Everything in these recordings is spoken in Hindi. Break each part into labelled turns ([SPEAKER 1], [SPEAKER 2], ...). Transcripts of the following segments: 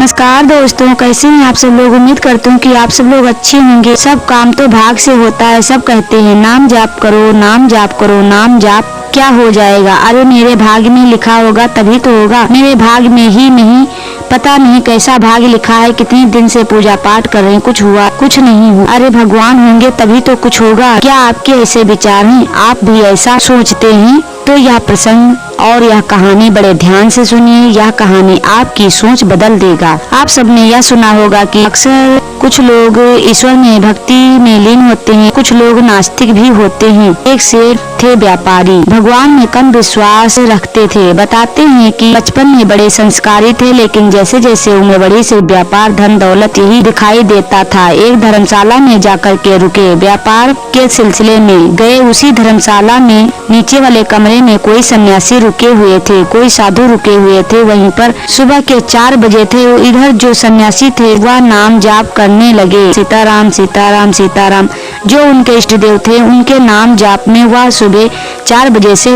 [SPEAKER 1] नमस्कार दोस्तों, कैसे हैं आप सब लोग। उम्मीद करती हूँ कि आप सब लोग अच्छे होंगे। सब काम तो भाग से होता है। सब कहते हैं नाम जाप करो, नाम जाप करो, नाम जाप क्या हो जाएगा। अरे मेरे भाग्य में लिखा होगा तभी तो होगा। मेरे भाग्य में ही नहीं, पता नहीं कैसा भाग्य लिखा है। कितने दिन से पूजा पाठ कर रहे हैं, कुछ हुआ कुछ नहीं हुआ। अरे भगवान होंगे तभी तो कुछ होगा। क्या आपके ऐसे विचार हैं? आप भी ऐसा सोचते हैं? तो यह प्रसंग और यह कहानी बड़े ध्यान से सुनिए। यह कहानी आपकी सोच बदल देगा। आप सबने यह सुना होगा कि अक्सर कुछ लोग ईश्वर में भक्ति में लीन होते हैं, कुछ लोग नास्तिक भी होते हैं। एक सेठ थे व्यापारी, भगवान में कम विश्वास रखते थे। बताते हैं कि बचपन में बड़े संस्कारी थे, लेकिन जैसे जैसे उम्र बढ़ी से व्यापार धन दौलत यही दिखाई देता था। एक धर्मशाला में जाकर के रुके, व्यापार के सिलसिले में गए। उसी धर्मशाला में नीचे वाले कमरे में कोई सन्यासी रुके हुए थे, कोई साधु रुके हुए थे। वहीं पर सुबह के 4 बजे थे। इधर जो सन्यासी थे वह नाम जाप करने लगे, सीताराम सीताराम सीताराम। जो उनके इष्ट देव थे उनके नाम जाप में वह सुबह 4 बजे से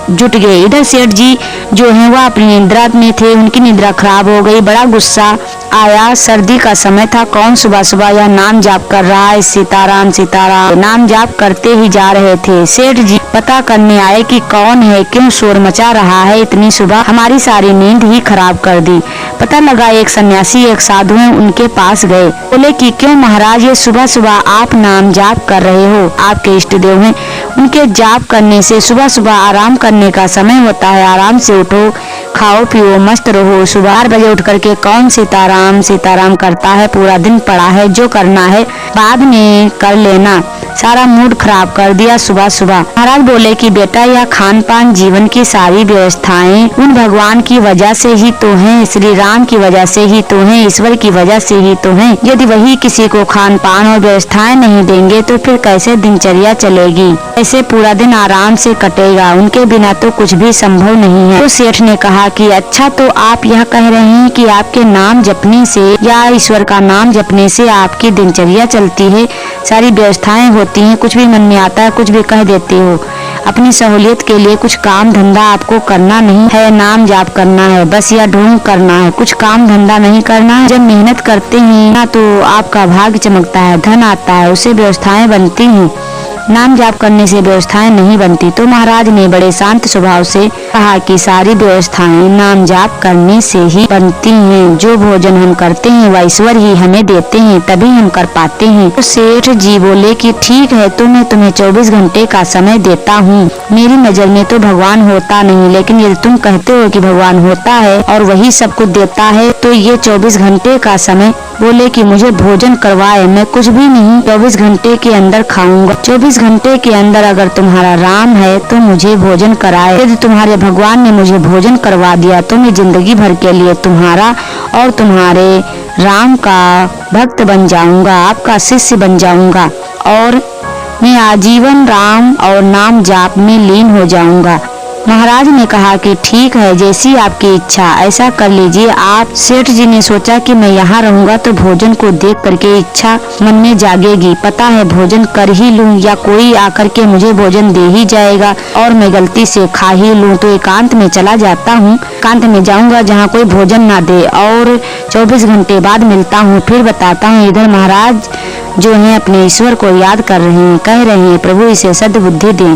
[SPEAKER 1] जुट गए। इधर सेठ जी जो है वह अपनी निद्रा में थे। उनकी निद्रा खराब हो गई। बड़ा गुस्सा आया। सर्दी का समय था, कौन सुबह सुबह यह नाम जाप कर रहा है। सीताराम सीताराम नाम जाप करते ही जा रहे थे। सेठ जी पता करने आए कि कौन है, क्यों शोर मचा रहा है इतनी सुबह, हमारी सारी नींद ही खराब कर दी। पता लगा एक सन्यासी एक साधु है, उनके पास गए। बोले कि क्यों महाराज, ये सुबह सुबह आप नाम जाप कर रहे हो, आपके इष्ट देव हैं। उनके जाप करने से सुबह सुबह आराम करने का समय होता है। आराम से उठो, खाओ पियो, मस्त रहो। सुबह 8 बजे उठ करके कौन सीताराम सीताराम करता है। पूरा दिन पड़ा है, जो करना है बाद में कर लेना। सारा मूड खराब कर दिया सुबह सुबह। महाराज बोले कि बेटा, यह खान पान जीवन की सारी व्यवस्थाएं उन भगवान की वजह से ही तो हैं, श्री राम की वजह से ही तो हैं, ईश्वर की वजह से ही तो हैं। यदि वही किसी को खान पान और व्यवस्थाएं नहीं देंगे तो फिर कैसे दिनचर्या चलेगी, कैसे पूरा दिन आराम से कटेगा। उनके बिना तो कुछ भी संभव नहीं है। तो सेठ ने कहा कि अच्छा, तो आप यह कह रहे हैं कि आपके नाम जपने से या ईश्वर का नाम जपने से आपकी दिनचर्या चलती है, सारी व्यवस्थाएं होती हैं, कुछ भी मन में आता है कुछ भी कह देते हो। अपनी सहूलियत के लिए कुछ काम धंधा आपको करना नहीं है, नाम जाप करना है बस, या ढोंग करना है, कुछ काम धंधा नहीं करना है। जब मेहनत करते हैं ना तो आपका भाग्य चमकता है, धन आता है, उससे व्यवस्थाएं बनती हैं। नाम जाप करने से व्यवस्थाएं नहीं बनती। तो महाराज ने बड़े शांत स्वभाव से कहा कि सारी व्यवस्थाएं नाम जाप करने से ही बनती हैं। जो भोजन हम करते हैं वह ईश्वर ही हमें देते हैं, तभी हम कर पाते हैं। तो सेठ जी बोले कि ठीक है, तो मैं तुम्हें 24 घंटे का समय देता हूँ। मेरी नजर में तो भगवान होता नहीं, लेकिन यदि तुम कहते हो कि भगवान होता है और वही सब कुछ देता है तो ये 24 घंटे का समय। बोले कि मुझे भोजन करवाए, मैं कुछ भी नहीं 24 घंटे के अंदर खाऊंगा। 24 घंटे के अंदर अगर तुम्हारा राम है तो मुझे भोजन कराए। यदि तुम्हारे भगवान ने मुझे भोजन करवा दिया तो मैं जिंदगी भर के लिए तुम्हारा और तुम्हारे राम का भक्त बन जाऊंगा, आपका शिष्य बन जाऊंगा और मैं आजीवन राम और नाम जाप में लीन हो जाऊंगा। महाराज ने कहा कि ठीक है, जैसी आपकी इच्छा ऐसा कर लीजिए आप। सेठ जी ने सोचा कि मैं यहाँ रहूंगा तो भोजन को देख करके इच्छा मन में जागेगी। पता है भोजन कर ही लूं या कोई आकर के मुझे भोजन दे ही जाएगा और मैं गलती से खा ही लूं तो एकांत में चला जाता हूँ। एकांत में जाऊंगा जहाँ कोई भोजन ना दे और 24 घंटे बाद मिलता हूँ, फिर बताता हूँ। इधर महाराज जो है अपने ईश्वर को याद कर रहे हैं, कह रहे हैं प्रभु इसे सद्बुद्धि दें,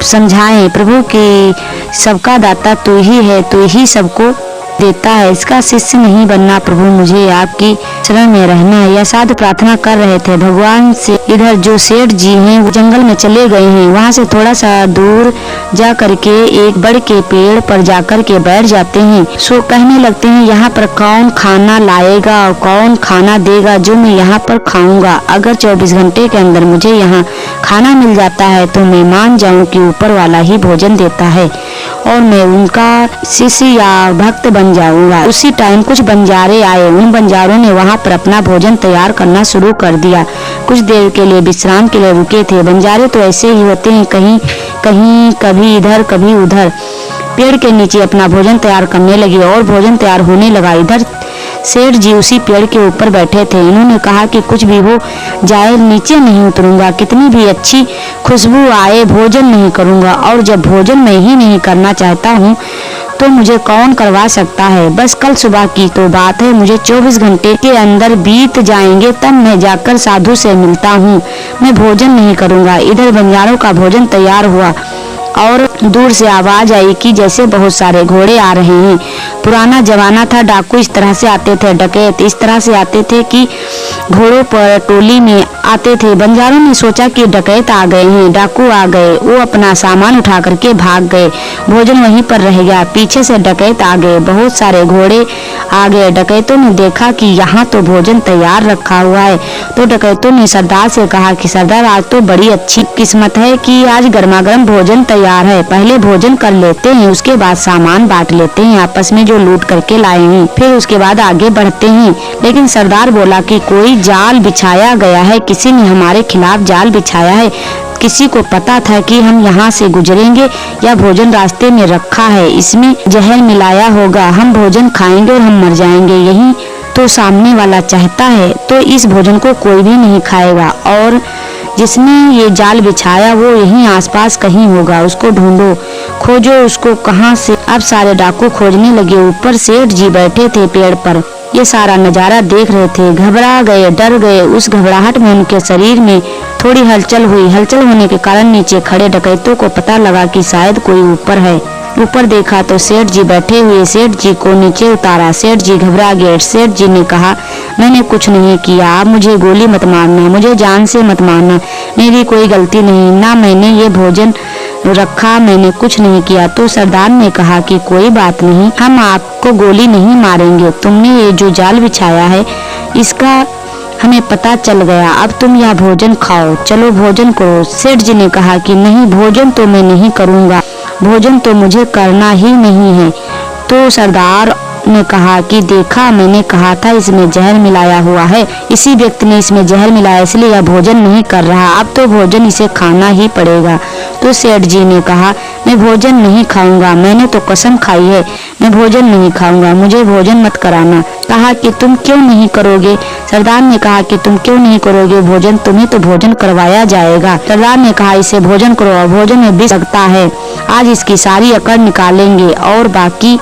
[SPEAKER 1] समझाएं प्रभु कि सबका दाता तू ही है, तू ही सबको देता है, इसका शिष्य नहीं बनना प्रभु, मुझे आपकी शरण में रहना है। यह साधु प्रार्थना कर रहे थे भगवान से। इधर जो सेठ जी हैं वो जंगल में चले गए हैं। वहाँ से थोड़ा सा दूर जा करके एक बड़ के पेड़ पर जाकर के बैठ जाते हैं। सो कहने लगते हैं यहाँ पर कौन खाना लाएगा और कौन खाना देगा जो मैं यहाँ पर खाऊंगा। अगर 24 घंटे के अंदर मुझे यहाँ खाना मिल जाता है तो मैं मान जाऊँ कि ऊपर वाला ही भोजन देता है और मैं उनका शिष्य या भक्त बन जाऊंगा। उसी टाइम कुछ बंजारे आए। उन बंजारों ने वहां पर अपना भोजन तैयार करना शुरू कर दिया। कुछ देर के लिए विश्राम के लिए रुके थे। बंजारे तो ऐसे ही होते हैं, कहीं कहीं कभी इधर कभी उधर। पेड़ के नीचे अपना भोजन तैयार करने लगे और भोजन तैयार होने लगा। इधर सेठ जी उसी पेड़ के ऊपर बैठे थे। इन्होंने कहा कि कुछ भी हो जाए नीचे नहीं उतरूंगा, कितनी भी अच्छी खुशबू आए भोजन नहीं करूंगा, और जब भोजन मैं ही नहीं करना चाहता हूँ तो मुझे कौन करवा सकता है। बस कल सुबह की तो बात है, मुझे 24 घंटे के अंदर बीत जाएंगे, तब मैं जाकर साधु से मिलता हूँ। मैं भोजन नहीं करूँगा। इधर बंजारों का भोजन तैयार हुआ और दूर से आवाज आई कि जैसे बहुत सारे घोड़े आ रहे हैं। पुराना जमाना था, डाकू इस तरह से आते थे, डकैत इस तरह से आते थे कि घोड़ों पर टोली में आते थे। बंजारों ने सोचा कि डकैत आ गए हैं, डाकू आ गए। वो अपना सामान उठा करके भाग गए। भोजन वहीं पर रह गया। पीछे से डकैत आ गए, बहुत सारे घोड़े आ गए। डकैतों ने देखा कि यहाँ तो भोजन तैयार रखा हुआ है, तो डकैतों ने सरदार से कहा कि सरदार, आज तो बड़ी अच्छी किस्मत है कि आज गर्मा गर्म भोजन तैयार है। पहले भोजन कर लेते हैं, उसके बाद सामान बांट लेते हैं आपस में जो लूट करके लाए हैं, फिर उसके बाद आगे बढ़ते हैं। लेकिन सरदार बोला कि कोई जाल बिछाया गया है, किसी ने हमारे खिलाफ जाल बिछाया है। किसी को पता था कि हम यहाँ से गुजरेंगे या भोजन रास्ते में रखा है, इसमें जहर मिलाया होगा, हम भोजन खाएंगे और हम मर जाएंगे, यही तो सामने वाला चाहता है। तो इस भोजन को कोई भी नहीं खाएगा और जिसने ये जाल बिछाया वो यहीं आसपास कहीं होगा, उसको ढूंढो, खोजो उसको कहाँ से। अब सारे डाकू खोजने लगे। ऊपर सेठ जी बैठे थे पेड़ पर, ये सारा नजारा देख रहे थे। घबरा गए, डर गए। उस घबराहट में उनके शरीर में थोड़ी हलचल हुई। हलचल होने के कारण नीचे खड़े डकैतों को पता लगा कि शायद कोई ऊपर है। ऊपर देखा तो सेठ जी बैठे हुए। सेठ जी को नीचे उतारा। सेठ जी घबरा गए। सेठ जी ने कहा, मैंने कुछ नहीं किया, आप मुझे गोली मत मारना, मुझे जान से मत मारना, मेरी कोई गलती नहीं, ना मैंने ये भोजन रखा, मैंने कुछ नहीं किया। तो सरदार ने कहा कि कोई बात नहीं, हम आपको गोली नहीं मारेंगे, तुमने ये जो जाल बिछाया है इसका हमें पता चल गया, अब तुम यह भोजन खाओ, चलो भोजन करो। सेठ जी ने कहा कि नहीं, भोजन तो मैं नहीं करूँगा, भोजन तो मुझे करना ही नहीं है। तो सरदार ने कहा कि देखा, मैंने कहा था इसमें जहर मिलाया हुआ है, इसी व्यक्ति ने इसमें जहर मिलाया, इसलिए यह भोजन नहीं कर रहा, अब तो भोजन इसे खाना ही पड़ेगा। तो सेठ जी ने कहा, मैं भोजन नहीं खाऊंगा, मैंने तो कसम खाई है, मैं भोजन नहीं खाऊंगा, मुझे भोजन मत कराना। कहा कि तुम क्यों नहीं करोगे? सरदार ने कहा कि तुम क्यों नहीं करोगे भोजन, तुम्हें तो भोजन करवाया जाएगा। सरदार ने कहा, इसे भोजन करो, भोजन में विष लगता है, आज इसकी सारी अकड़ निकालेंगे। और बाकी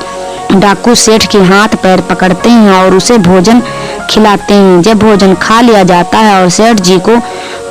[SPEAKER 1] डाकू सेठ के हाथ पैर पकड़ते हैं और उसे भोजन खिलाते हैं। जब भोजन खा लिया जाता है और सेठ जी को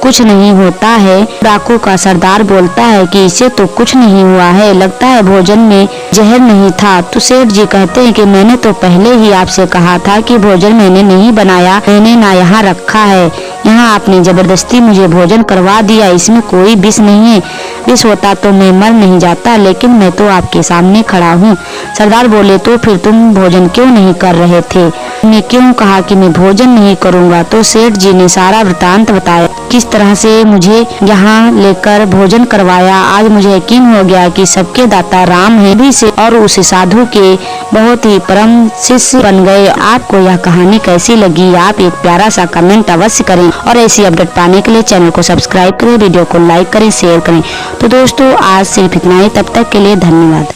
[SPEAKER 1] कुछ नहीं होता है, डाकू का सरदार बोलता है कि इसे तो कुछ नहीं हुआ है, लगता है भोजन में जहर नहीं था। तो सेठ जी कहते हैं कि मैंने तो पहले ही आपसे कहा था कि भोजन मैंने नहीं बनाया, मैंने ना यहाँ रखा है, यहाँ आपने जबरदस्ती मुझे भोजन करवा दिया, इसमें कोई विष नहीं है, विष होता तो मैं मर नहीं जाता, लेकिन मैं तो आपके सामने खड़ा हूँ। सरदार बोले, तो फिर तुम भोजन क्यों नहीं कर रहे थे? मैं क्यों कहा कि मैं भोजन नहीं करूँगा? तो सेठ जी ने सारा वृतांत बताया, किस तरह से मुझे यहाँ लेकर भोजन करवाया। आज मुझे यकीन हो गया कि सबके दाता राम है भी से और उस साधु के बहुत ही परम शिष्य बन गए। आपको यह कहानी कैसी लगी? आप एक प्यारा सा कमेंट अवश्य करें और ऐसी अपडेट पाने के लिए चैनल को सब्सक्राइब करें, वीडियो को लाइक करें, शेयर करें। तो दोस्तों आज सिर्फ इतना ही, तब तक के लिए धन्यवाद।